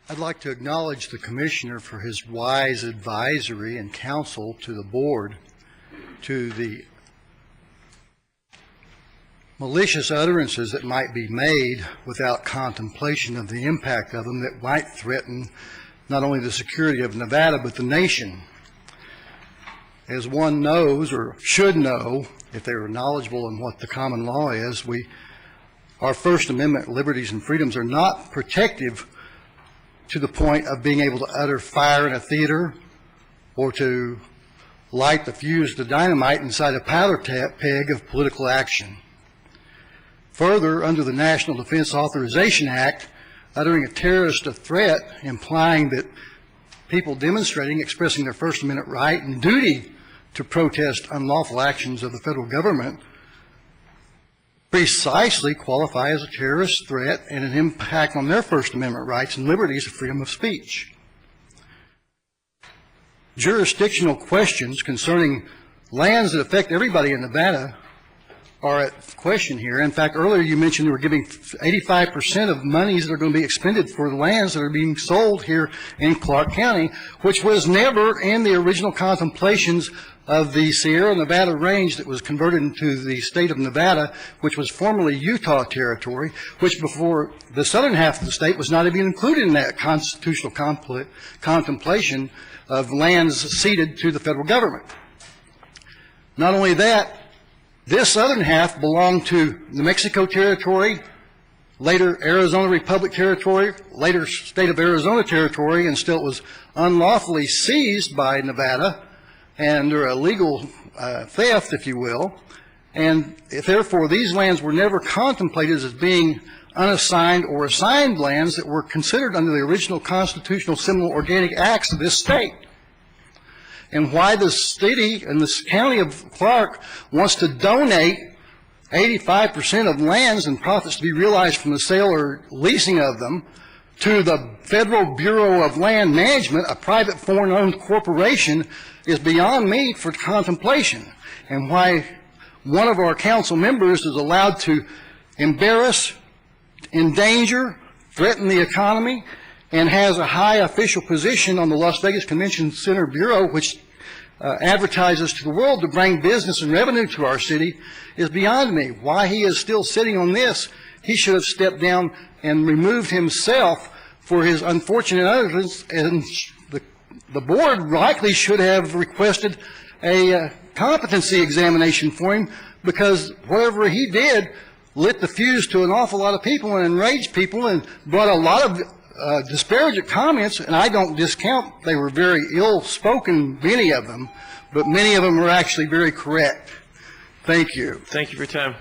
I'd like to acknowledge the Commissioner for his wise advisory and counsel to the Board to the malicious utterances that might be made without contemplation of the impact of them that might threaten not only the security of Nevada but the nation. As one knows, or should know, if they are knowledgeable in what the common law is, our First Amendment liberties and freedoms are not protective to the point of being able to utter fire in a theater or to light the fuse to dynamite inside a powder keg of political action. Further, under the National Defense Authorization Act, uttering a terrorist threat implying that people demonstrating, expressing their First Amendment right and duty to protest unlawful actions of the federal government precisely qualify as a terrorist threat and an impact on their First Amendment rights and liberties of freedom of speech. Jurisdictional questions concerning lands that affect everybody in Nevada are at question here. In fact, earlier you mentioned we're giving 85% of monies that are going to be expended for the lands that are being sold here in Clark County, which was never in the original contemplations of the Sierra Nevada range that was converted into the state of Nevada, which was formerly Utah territory, which before the southern half of the state was not even included in that constitutional contemplation of lands ceded to the federal government. Not only that, this southern half belonged to New Mexico territory, later Arizona Republic territory, later state of Arizona territory, and still it was unlawfully seized by Nevada and under a legal theft, if you will. And therefore, these lands were never contemplated as being unassigned or assigned lands that were considered under the original constitutional seminal organic acts of this state. And why the city and the county of Clark wants to donate 85% of lands and profits to be realized from the sale or leasing of them to the Federal Bureau of Land Management, a private foreign-owned corporation, is beyond me for contemplation. And why one of our council members is allowed to embarrass, endanger, threaten the economy, and has a high official position on the Las Vegas Convention Center Bureau, which advertises to the world to bring business and revenue to our city, is beyond me. Why he is still sitting on this, he should have stepped down and removed himself for his unfortunate utterance, and the board likely should have requested a competency examination for him, because whatever he did lit the fuse to an awful lot of people and enraged people and brought a lot of disparaging comments, and I don't discount they were very ill-spoken, many of them, but many of them were actually very correct. Thank you. Thank you for your time.